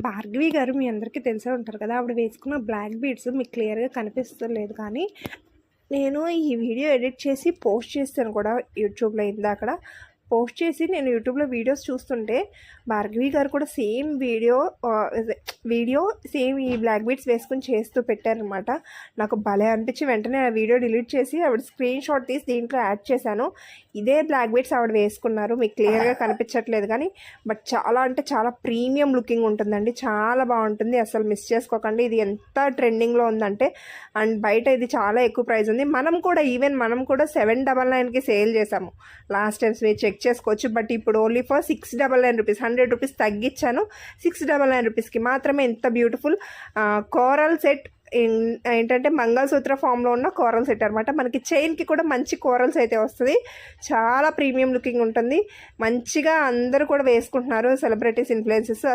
భార్గవి గారు మీ అందరికీ తెలిసే ఉంటారు కదా. ఆవిడ వేసుకున్న బ్లాక్ బీడ్స్ మీకు క్లియర్గా కనిపిస్తలేదు, కానీ నేను ఈ వీడియో ఎడిట్ చేసి పోస్ట్ చేస్తాను కూడా యూట్యూబ్లో. ఇందాక పోస్ట్ చేసి నేను యూట్యూబ్లో వీడియోస్ చూస్తుంటే భార్గవి గారు కూడా సేమ్ వీడియో సేమ్ ఈ బ్లాక్ బీడ్స్ వేసుకుని చేస్తూ పెట్టారనమాట. నాకు భలే అనిపించి వెంటనే ఆ వీడియో డిలీట్ చేసి ఆవిడ స్క్రీన్ షాట్ తీసి దీంట్లో యాడ్ చేశాను. ఇదే బ్లాక్ బీడ్స్ ఆవిడ వేసుకున్నారు. మీకు క్లియర్గా కనిపించట్లేదు కానీ బట్ చాలా అంటే చాలా ప్రీమియం లుకింగ్ ఉంటుందండి. చాలా బాగుంటుంది, అసలు మిస్ చేసుకోకండి. ఇది ఎంత ట్రెండింగ్లో ఉందంటే, అండ్ బయట ఇది చాలా ఎక్కువ ప్రైస్ ఉంది. మనం కూడా 799కి సేల్ చేసాము లాస్ట్ టైమ్స్, మీరు చెక్ చేసుకోవచ్చు. బట్ ఇప్పుడు ఓన్లీ ఫర్ 699 రూపీస్, 100 రూపీస్ తగ్గించాను. 699 రూపీస్కి మాత్రమే ఇంత బ్యూటిఫుల్ కోరల్ సెట్. ఏంటంటే మంగళసూత్ర ఫామ్లో ఉన్న కోరల్ సెట్ అనమాట. మనకి చైన్కి కూడా మంచి కోరల్స్ అయితే వస్తుంది. చాలా ప్రీమియం లుకింగ్ ఉంటుంది. మంచిగా అందరూ కూడా వేసుకుంటున్నారు, సెలబ్రిటీస్, ఇన్ఫ్లుయెన్సర్స్.